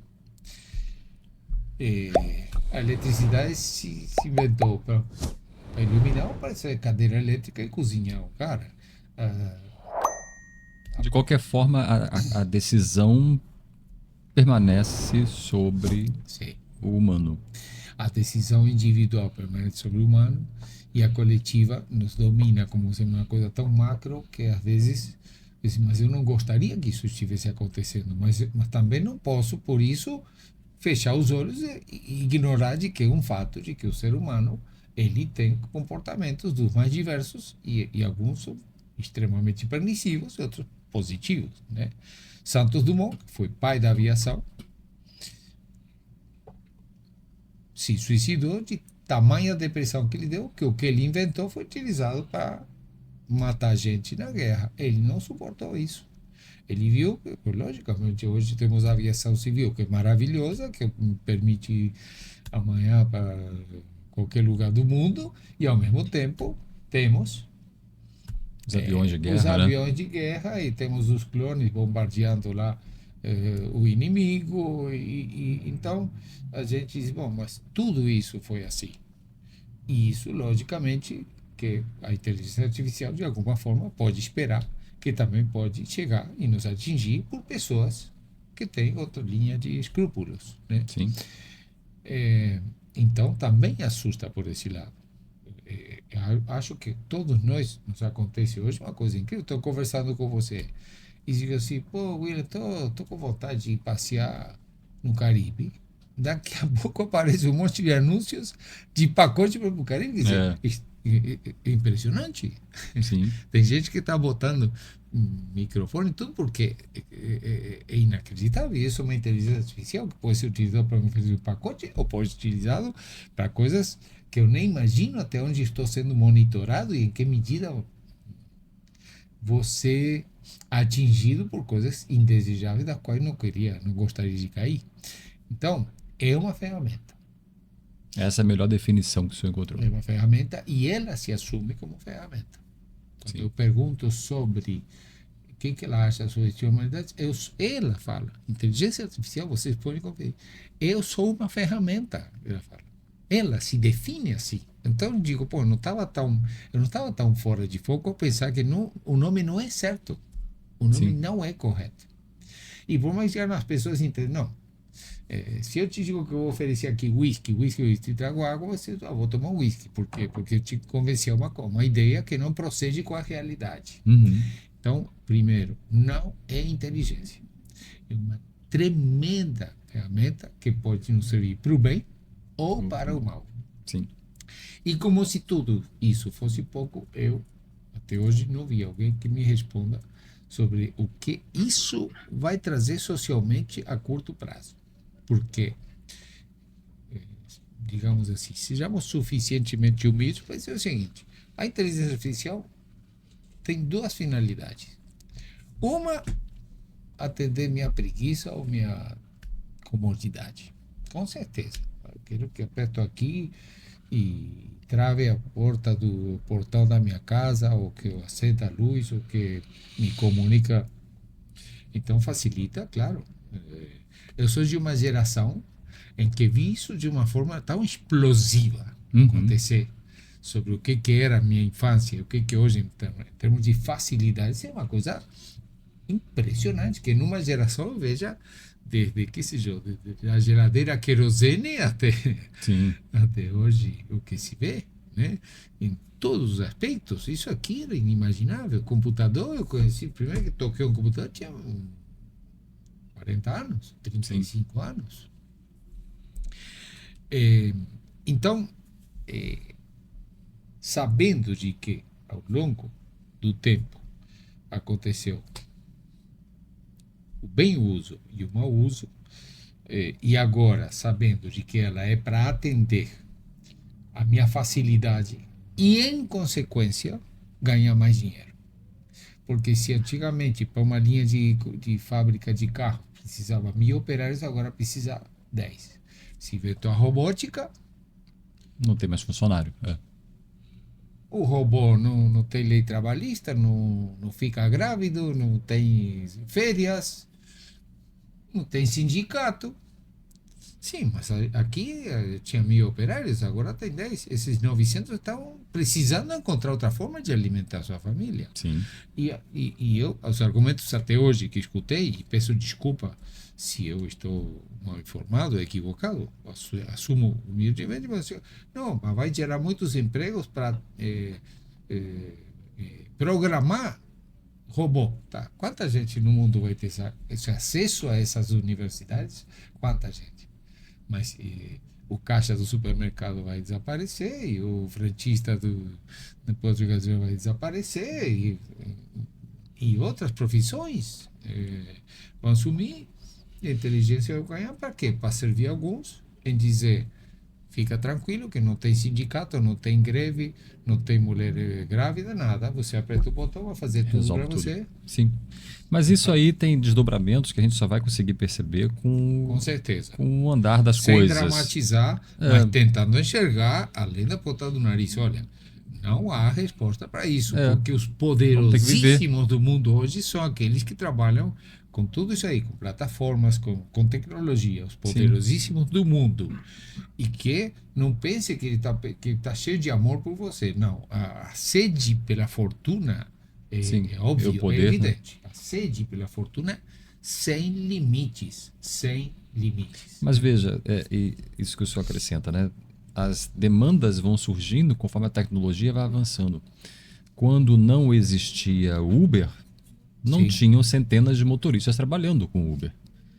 B: A eletricidade se inventou para iluminar ou para ser cadeira elétrica e cozinhar o cara. Ah,
A: De qualquer forma, a decisão permanece sobre
B: sim.
A: o humano.
B: A decisão individual permanece sobre o humano e a coletiva nos domina como sendo uma coisa tão macro que às vezes, mas eu não gostaria que isso estivesse acontecendo, mas também não posso, por isso, fechar os olhos e ignorar de que é um fato de que o ser humano ele tem comportamentos dos mais diversos e alguns são extremamente permissivos e outros positivos, né? Santos Dumont, que foi pai da aviação, se suicidou de tamanha depressão que ele deu, que o que ele inventou foi utilizado para matar gente na guerra. Ele não suportou isso. Ele viu, logicamente, hoje temos a aviação civil, que é maravilhosa, que permite ir amanhã para qualquer lugar do mundo, e ao mesmo tempo temos
A: Os aviões de
B: os
A: guerra, né?
B: aviões de guerra e temos os clones bombardeando lá o inimigo. Então a gente diz, bom, mas tudo isso foi assim. E isso, logicamente, que a inteligência artificial, de alguma forma, pode esperar que também pode chegar e nos atingir por pessoas que têm outra linha de escrúpulos, né?
A: Sim.
B: Então, também assusta por esse lado. Acho que todos nós, nos acontece hoje uma coisa incrível. Estou conversando com você e digo assim, pô, William, tô com vontade de passear no Caribe. Daqui a pouco aparece um monte de anúncios de pacote para o Caribe. Quer dizer, é impressionante.
A: Sim.
B: Tem gente que está botando microfone e tudo porque é inacreditável. Isso é uma inteligência artificial que pode ser utilizada para fazer um pacote ou pode ser utilizado para coisas que eu nem imagino até onde estou sendo monitorado e em que medida você atingido por coisas indesejáveis das quais não gostaria de cair. Então, é uma ferramenta.
A: Essa é a melhor definição que o senhor encontrou.
B: É uma ferramenta e ela se assume como ferramenta. Quando
A: Sim.
B: eu pergunto sobre o que ela acha sobre a humanidade, ela fala, inteligência artificial, vocês podem conferir, eu sou uma ferramenta, ela fala. Ela se define assim. Então eu digo, pô, eu não estava tão fora de foco a pensar que não, o nome não é certo. O nome
A: Sim.
B: não é correto. E por mais que as pessoas entendam, não. Se eu te digo que eu vou oferecer aqui whisky, te trago água, você vou tomar whisky. Por quê? Porque eu te convenci a uma ideia que não procede com a realidade.
A: Uhum.
B: Então, primeiro, não é inteligência. É uma tremenda ferramenta que pode nos servir para o bem ou para o mal.
A: Sim.
B: E como se tudo isso fosse pouco, eu até hoje não vi alguém que me responda sobre o que isso vai trazer socialmente a curto prazo. Porque, digamos assim, sejamos suficientemente humildes para dizer o seguinte: a inteligência artificial tem duas finalidades. Uma, atender minha preguiça ou minha comodidade. Com certeza. Eu quero que aperto aqui e trave a porta do portão da minha casa, ou que eu acenda a luz, ou que me comunica. Então facilita, claro. Eu sou de uma geração em que vi isso de uma forma tão explosiva acontecer sobre o que era a minha infância, o que hoje, em termos de facilidade, isso é uma coisa impressionante, que numa geração eu veja desde, que seja, a geladeira querosene até hoje, o que se vê, né? Em todos os aspectos. Isso aqui era inimaginável. Computador, eu conheci, primeiro que toquei um computador, tinha 40 anos, 35 anos. Então, sabendo de que ao longo do tempo aconteceu o bem uso e o mau uso, e agora sabendo de que ela é para atender a minha facilidade e, em consequência, ganhar mais dinheiro. Porque se antigamente para uma linha de fábrica de carro precisava 1.000 operários, agora precisa 10. Se inventou a robótica,
A: não tem mais funcionário.
B: O robô não tem lei trabalhista, não fica grávido, não tem férias, não tem sindicato. Sim, mas aqui tinha 1.000 operários, agora tem 10. Esses 900 estão precisando encontrar outra forma de alimentar sua família.
A: Sim.
B: E eu, os argumentos até hoje que escutei, e peço desculpa se eu estou mal informado, equivocado, assumo humildemente, mas não, mas vai gerar muitos empregos para programar robô. Tá? Quanta gente no mundo vai ter esse acesso a essas universidades? Quanta gente? Mas o caixa do supermercado vai desaparecer e o frentista do posto de gasolina vai desaparecer e outras profissões vão sumir. E a inteligência vai ganhar para quê? Para servir alguns em dizer fica tranquilo que não tem sindicato, não tem greve, não tem mulher grávida, nada. Você aperta o botão, vai fazer tudo para
A: Resolve tudo.
B: você.
A: Sim. Mas isso aí tem desdobramentos que a gente só vai conseguir perceber
B: Com certeza.
A: com o andar das
B: Sem
A: coisas.
B: dramatizar, mas tentando enxergar além da ponta do nariz. Olha, não há resposta para isso, porque os poderosíssimos do mundo hoje são aqueles que trabalham com tudo isso aí, com plataformas, com tecnologia, os poderosíssimos do mundo. E que não pense que ele tá cheio de amor por você. Não, a sede pela fortuna é óbvio,
A: poder,
B: é evidente. A sede pela fortuna sem limites, sem limites.
A: Mas veja, isso que o senhor acrescenta, né? As demandas vão surgindo conforme a tecnologia vai avançando. Quando não existia Uber, não tinham centenas de motoristas trabalhando com Uber.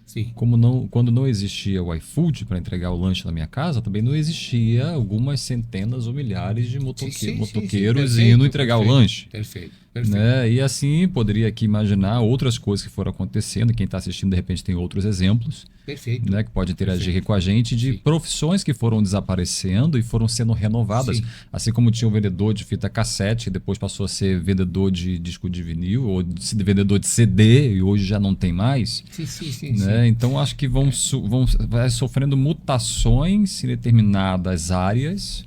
B: Sim.
A: Quando não existia o iFood para entregar o lanche na minha casa, também não existia algumas centenas ou milhares de motoqueiros indo entregar o lanche.
B: Perfeito.
A: Né? E assim poderia aqui imaginar outras coisas que foram acontecendo. Quem está assistindo, de repente, tem outros exemplos.
B: Perfeito.
A: Né, que pode interagir aqui com a gente, de profissões que foram desaparecendo e foram sendo renovadas. Sim. Assim como tinha o vendedor de fita cassete, que depois passou a ser vendedor de disco de vinil, ou vendedor de CD, e hoje já não tem mais.
B: Sim.
A: Né? Então acho que vai sofrendo mutações em determinadas áreas.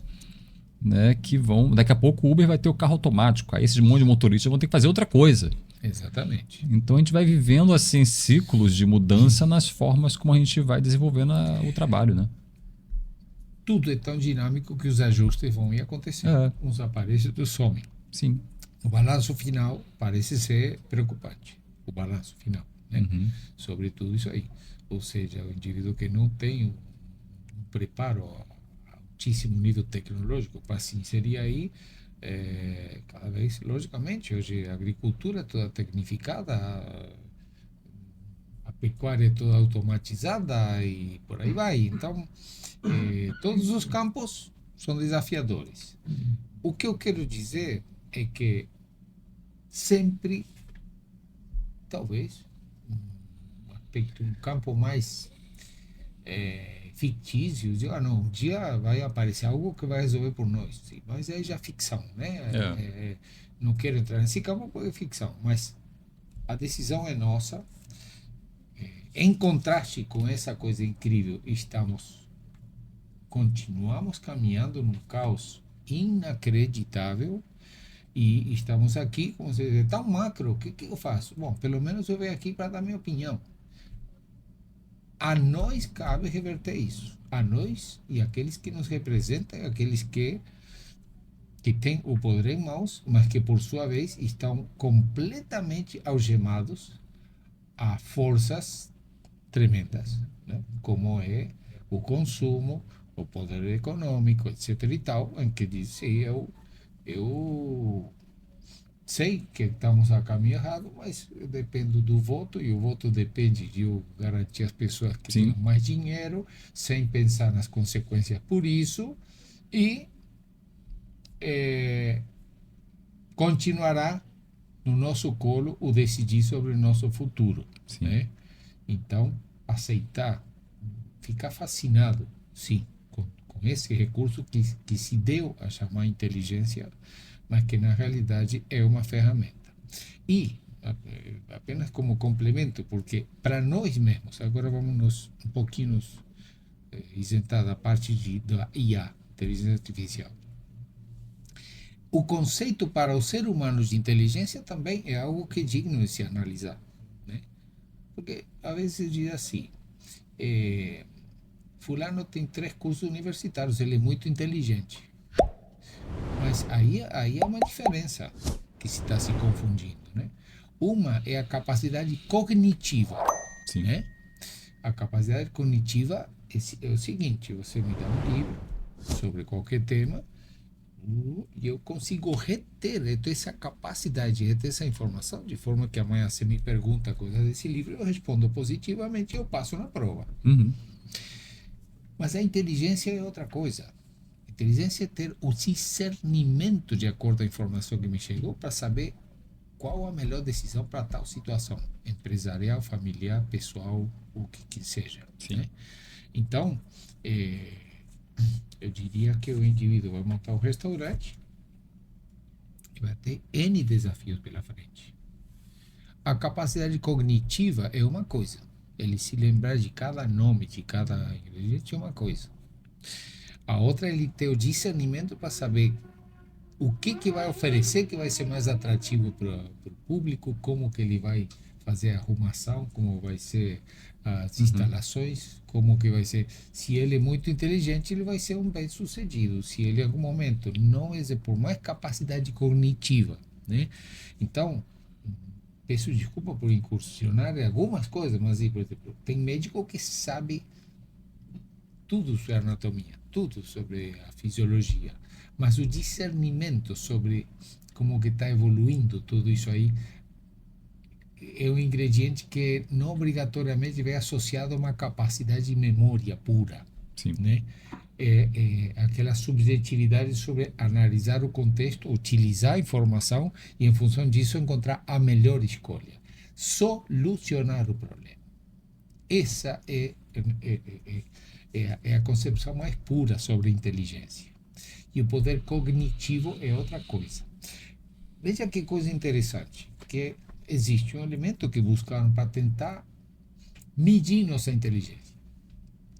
A: Né, que vão. Daqui a pouco o Uber vai ter o carro automático. Aí esses monte de motoristas vão ter que fazer outra coisa.
B: Exatamente.
A: Então a gente vai vivendo assim ciclos de mudança nas formas como a gente vai desenvolvendo o trabalho, né?
B: Tudo é tão dinâmico que os ajustes vão ir acontecendo. Uns aparecem, outros somem.
A: Sim.
B: O balanço final parece ser preocupante. O balanço final, né? Sobre tudo isso aí. Ou seja, o indivíduo que não tem um preparo a altíssimo nível tecnológico para se inserir aí, cada vez, logicamente, hoje a agricultura é toda tecnificada, a pecuária é toda automatizada e por aí vai. Então, todos os campos são desafiadores. O que eu quero dizer é que sempre, talvez, um aspecto, um campo mais fictícios, não, um dia vai aparecer algo que vai resolver por nós, sim, mas aí já é ficção, né? Não quero entrar nesse campo porque é ficção, mas a decisão é nossa. Em contraste com essa coisa incrível, continuamos caminhando num caos inacreditável e estamos aqui, como se diz, tão macro, o que eu faço? Bom, pelo menos eu venho aqui para dar minha opinião. A nós cabe reverter isso. A nós e aqueles que nos representam, aqueles que têm o poder em mãos, mas que por sua vez estão completamente algemados a forças tremendas, né? Como é o consumo, o poder econômico, etc. e tal, em que diz, sim, eu sei que estamos a caminho errado, mas eu dependo do voto e o voto depende de eu garantir às pessoas que tenham mais dinheiro, sem pensar nas consequências por isso, e continuará no nosso colo o decidir sobre o nosso futuro. Né? Então, aceitar, ficar fascinado, sim, com esse recurso que se deu a chamar inteligência, mas que na realidade é uma ferramenta. E, apenas como complemento, porque para nós mesmos, agora vamos um pouquinho isentar da parte da IA, inteligência artificial. o conceito para os seres humanos de inteligência também é algo que é digno de se analisar, né? Porque às vezes diz assim, fulano tem 3 cursos universitários, ele é muito inteligente. Mas aí é uma diferença que se está se confundindo, né? Uma é a capacidade cognitiva,
A: Sim.
B: né? A capacidade cognitiva é o seguinte: você me dá um livro sobre qualquer tema e eu consigo reter, eu tenho essa capacidade de reter essa informação, de forma que amanhã você me pergunta coisas desse livro, eu respondo positivamente e eu passo na prova.
A: Uhum.
B: Mas a inteligência é outra coisa. A inteligência é ter o discernimento de acordo com a informação que me chegou para saber qual a melhor decisão para tal situação, empresarial, familiar, pessoal, o que seja.
A: Sim.
B: Né? Então, eu diria que o indivíduo vai montar um restaurante e vai ter N desafios pela frente. A capacidade cognitiva é uma coisa. Ele se lembrar de cada nome, de cada ingrediente é uma coisa. A outra é ele ter o discernimento para saber o que vai oferecer que vai ser mais atrativo para o público, como que ele vai fazer a arrumação, como vai ser as instalações, como que vai ser. Se ele é muito inteligente, ele vai ser um bem-sucedido. Se ele em algum momento não é por mais capacidade cognitiva, né? Então, peço desculpa por incursionar em algumas coisas, mas, por exemplo, tem médico que sabe tudo sobre a anatomia, tudo sobre a fisiologia, mas o discernimento sobre como que está evoluindo tudo isso aí é um ingrediente que não obrigatoriamente vai associado a uma capacidade de memória pura.
A: Sim.
B: Né? Aquela subjetividade sobre analisar o contexto, utilizar a informação e, em função disso, encontrar a melhor escolha. Solucionar o problema. Essa é a concepção mais pura sobre inteligência. E o poder cognitivo é outra coisa. Veja que coisa interessante, que existe um elemento que buscaram para tentar medir nossa inteligência,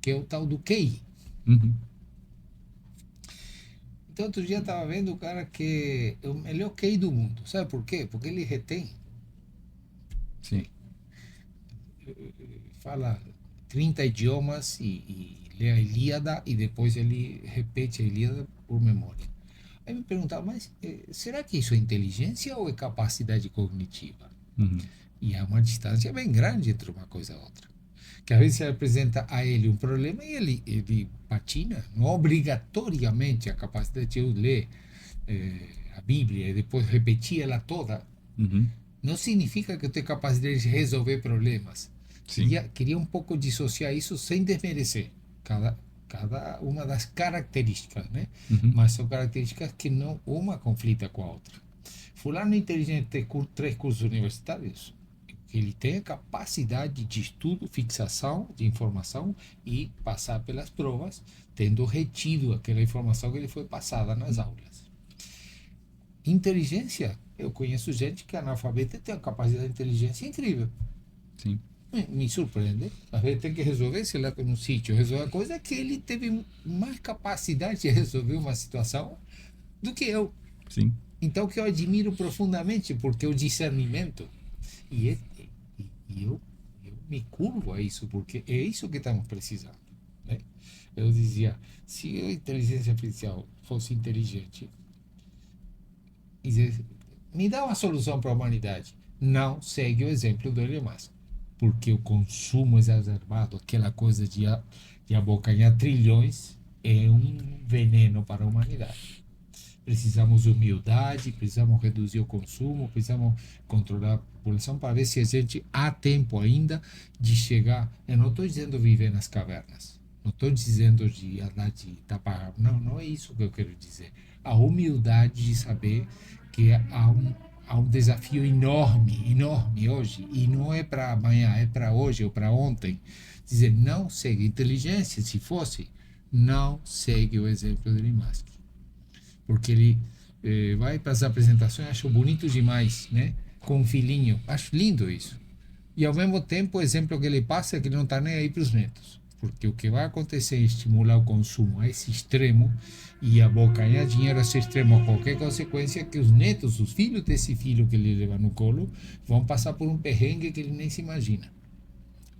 B: que é o tal do QI.
A: Uhum.
B: Então, outro dia estava vendo o cara que é o melhor QI do mundo. Sabe por quê? Porque ele retém.
A: Sim.
B: Fala 30 idiomas e lê a Ilíada e depois ele repete a Ilíada por memória. Aí me perguntava, mas será que isso é inteligência ou é capacidade cognitiva?
A: Uhum.
B: E há uma distância bem grande entre uma coisa e outra. Que às vezes você apresenta a ele um problema e ele patina. Não obrigatoriamente a capacidade de eu ler a Bíblia e depois repetir ela toda.
A: Uhum.
B: Não significa que eu tenho capacidade de resolver problemas.
A: Sim.
B: Queria um pouco dissociar isso sem desmerecer cada uma das características, né?
A: Uhum.
B: Mas são características que não uma conflita com a outra. Fulano inteligente tem 3 cursos universitários, ele tem a capacidade de estudo, fixação de informação e passar pelas provas, tendo retido aquela informação que lhe foi passada nas aulas. Inteligência, eu conheço gente que é analfabeta e tem uma capacidade de inteligência incrível.
A: Sim.
B: Me surpreende. Às vezes tem que resolver, sei lá, num sítio, resolver a coisa que ele teve mais capacidade de resolver uma situação do que eu.
A: Sim.
B: Então, que eu admiro profundamente, porque o discernimento, e eu me curvo a isso, porque é isso que estamos precisando. Né? Eu dizia, se a inteligência artificial fosse inteligente, me dá uma solução para a humanidade. Não segue o exemplo do Elon Musk, porque o consumo exacerbado, aquela coisa de abocanhar trilhões, é um veneno para a humanidade. Precisamos de humildade, precisamos reduzir o consumo, precisamos controlar a população para ver se a gente há tempo ainda de chegar. Eu não estou dizendo viver nas cavernas, não estou dizendo de andar de tapar, não é isso que eu quero dizer. A humildade de saber que há um desafio enorme hoje, e não é para amanhã, é para hoje ou para ontem. Dizer, não segue inteligência, se fosse, não segue o exemplo de Elon Musk. Porque ele vai para as apresentações, acho bonito demais, né? Com um filhinho, acho lindo isso. E ao mesmo tempo, o exemplo que ele passa é que ele não está nem aí para os netos. porque o que vai acontecer é estimular o consumo a esse extremo e abocanhar dinheiro a esse extremo, a qualquer consequência que os netos, os filhos desse filho que ele leva no colo, vão passar por um perrengue que ele nem se imagina.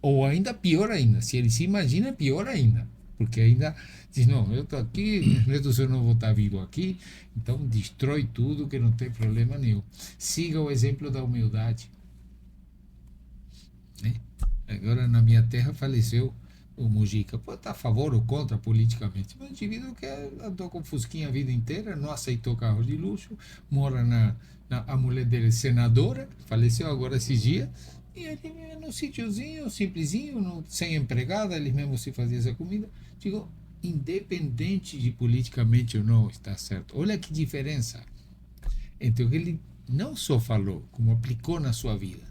B: Ou ainda pior ainda, se ele se imagina, pior ainda. Porque ainda diz, não, eu estou aqui, meus netos eu não vou estar vivo aqui, então destrói tudo que não tem problema nenhum. Siga o exemplo da humildade. Né? Agora na minha terra faleceu o Mujica. Pode estar a favor ou contra politicamente. Mas o indivíduo que andou com fusquinha a vida inteira, não aceitou carro de luxo, mora a mulher dele é senadora, faleceu agora esses dias, e ele vive num sítiozinho, simplesinho, sem empregada, ele mesmo se fazia essa comida. Digo, independente de politicamente ou não está certo. Olha que diferença entre o que ele não só falou, como aplicou na sua vida.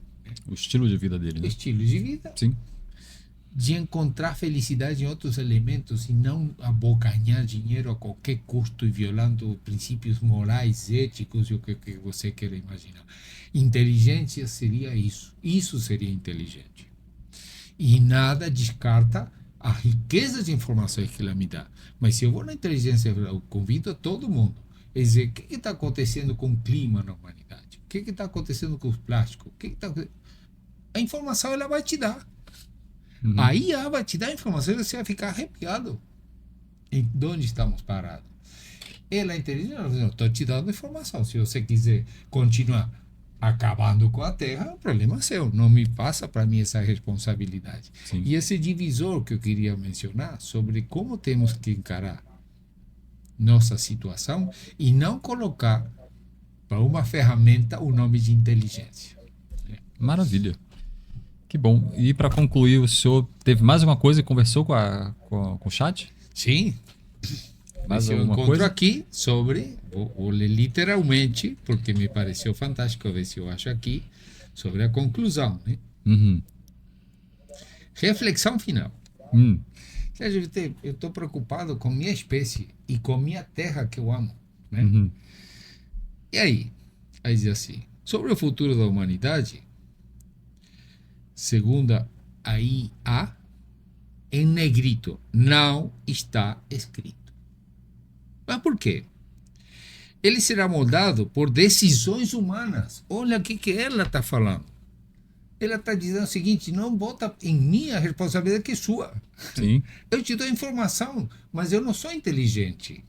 A: O estilo de vida dele, né?
B: O estilo de vida.
A: Sim.
B: De encontrar felicidade em outros elementos e não abocanhar dinheiro a qualquer custo e violando princípios morais, éticos e o que você queira imaginar. Inteligência seria isso. Isso seria inteligente. E nada descarta a riqueza de informações que ela me dá. Mas se eu vou na inteligência, eu convido a todo mundo a dizer o que está acontecendo com o clima na humanidade, o que está acontecendo com os plásticos, a informação ela vai te dar. Uhum. Aí ela vai te dar a informação e você vai ficar arrepiado em onde estamos parados. Ela é inteligente, eu estou te dando informação. Se você quiser continuar acabando com a Terra, o problema é seu. Não me passa para mim essa responsabilidade.
A: Sim.
B: E esse divisor que eu queria mencionar sobre como temos que encarar nossa situação e não colocar para uma ferramenta o nome de inteligência.
A: Maravilha. Que bom. E para concluir, o senhor teve mais uma coisa e conversou com o chat?
B: Sim.
A: Mais
B: eu
A: alguma
B: encontro
A: coisa?
B: aqui sobre, vou ler literalmente, porque me pareceu fantástico, a ver se eu acho aqui, sobre a conclusão. Né?
A: Uhum.
B: Reflexão final. Eu estou preocupado com minha espécie e com minha terra que eu amo. Né?
A: Uhum.
B: E aí diz assim, sobre o futuro da humanidade, segundo a IA, em negrito, não está escrito. Mas por quê? Ele será moldado por decisões humanas. Olha o que ela está falando. Ela está dizendo o seguinte, não bota em mim a responsabilidade que é sua.
A: Sim.
B: Eu te dou informação, mas eu não sou inteligente.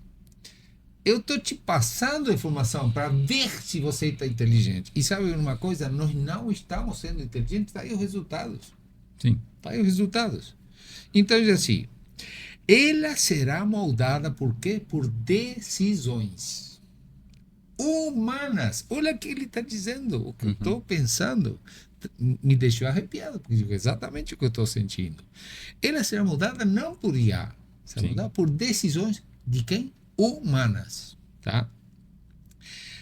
B: Eu estou te passando a informação para ver se você está inteligente. E sabe uma coisa? Nós não estamos sendo inteligentes. Está aí os resultados.
A: Sim.
B: Está aí os resultados. Então, diz assim, ela será moldada por quê? Por decisões humanas. Olha o que ele está dizendo, o que eu estou pensando. Me deixou arrepiado, porque é exatamente o que eu estou sentindo. Ela será moldada não por IA, será moldada por decisões de quem? Humanas. Tá?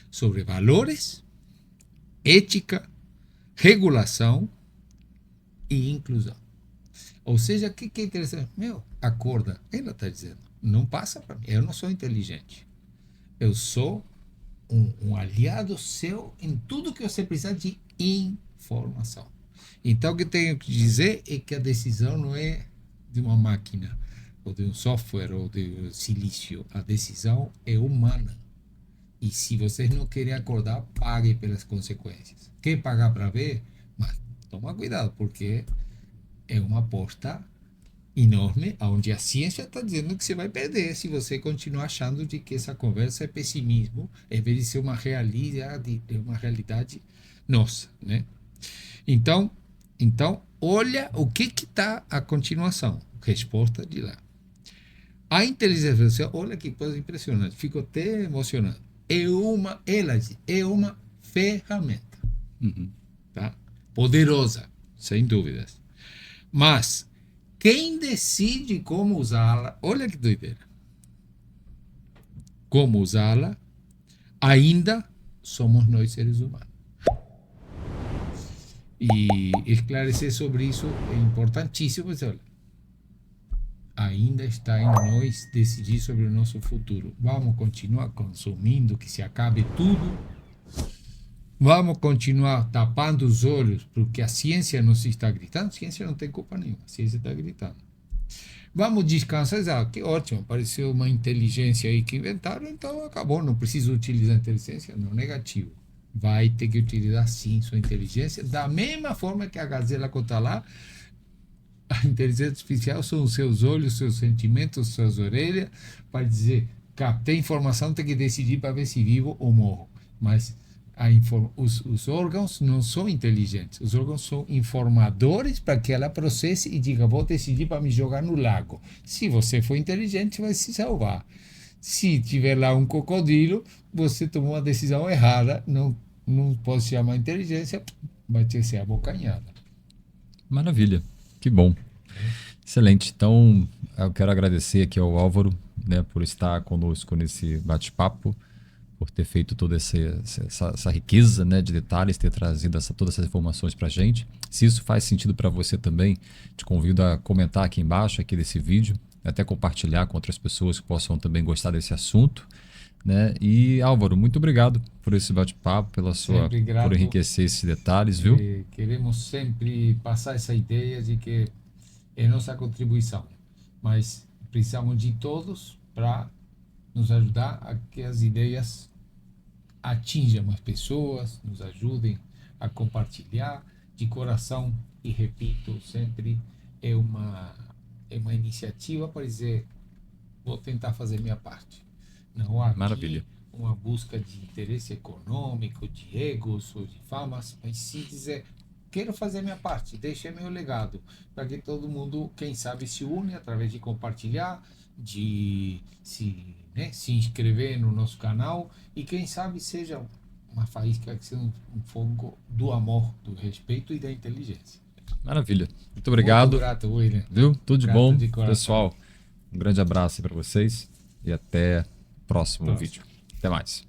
B: Sobre valores, ética, regulação e inclusão. Ou seja, o que é interessante? Acorda. Ela está dizendo, não passa para mim. Eu não sou inteligente. Eu sou um aliado seu em tudo que você precisa de informação. Então, o que eu tenho que dizer é que a decisão não é de uma máquina, ou de um software, ou de silício. A decisão é humana. E se vocês não querem acordar, paguem pelas consequências. Quer pagar para ver? Mas toma cuidado, porque é uma aposta enorme, onde a ciência está dizendo que você vai perder se você continuar achando de que essa conversa é pessimismo, em vez de ser uma realidade nossa, né? Então, olha o que está a continuação. Resposta de lá. A inteligência artificial, olha que coisa impressionante, fico até emocionado. Ela é uma ferramenta, tá? Poderosa, sem dúvidas. Mas quem decide como usá-la, olha que doideira. Como usá-la, ainda somos nós seres humanos. E esclarecer sobre isso é importantíssimo. Mas olha, ainda está em nós decidir sobre o nosso futuro. Vamos continuar consumindo, que se acabe tudo. Vamos continuar tapando os olhos porque a ciência nos está gritando. A ciência não tem culpa nenhuma. A ciência está gritando. Vamos descansar. Que ótimo, apareceu uma inteligência aí que inventaram, então acabou, não preciso utilizar a inteligência, não, negativo. Vai ter que utilizar sim sua inteligência, da mesma forma que a gazela que está lá, a inteligência artificial são os seus olhos, seus sentimentos, suas orelhas, para dizer, captei informação, tem que decidir para ver se vivo ou morro. Mas os órgãos não são inteligentes, os órgãos são informadores para que ela processe e diga, vou decidir para me jogar no lago. Se você for inteligente, vai se salvar. Se tiver lá um crocodilo, você tomou uma decisão errada, não pode se chamar inteligência, vai ter que ser abocanhada.
A: Maravilha, que bom. Excelente. Então, eu quero agradecer aqui ao Álvaro, né, por estar conosco nesse bate-papo, por ter feito toda essa riqueza, né, de detalhes, ter trazido todas essas informações para a gente. Se isso faz sentido para você também, te convido a comentar aqui embaixo aqui desse vídeo, até compartilhar com outras pessoas que possam também gostar desse assunto. Né? E Álvaro, muito obrigado por esse bate-papo, por enriquecer esses detalhes, viu?
B: Queremos sempre passar essa ideia de que é nossa contribuição, mas precisamos de todos para nos ajudar a que as ideias atinjam as pessoas, nos ajudem a compartilhar de coração e repito sempre é uma iniciativa para dizer vou tentar fazer minha parte. Não há aqui uma busca de interesse econômico, de egos ou de famas, mas sim dizer, quero fazer minha parte, deixei meu legado, para que todo mundo, quem sabe, se une através de compartilhar, de se inscrever no nosso canal e quem sabe seja uma faísca, que seja um fogo do amor, do respeito e da inteligência.
A: Maravilha. Muito obrigado.
B: Muito grato, William.
A: Viu? Tudo de bom.
B: De
A: pessoal. Um grande abraço para vocês e até próximo vídeo. Até mais.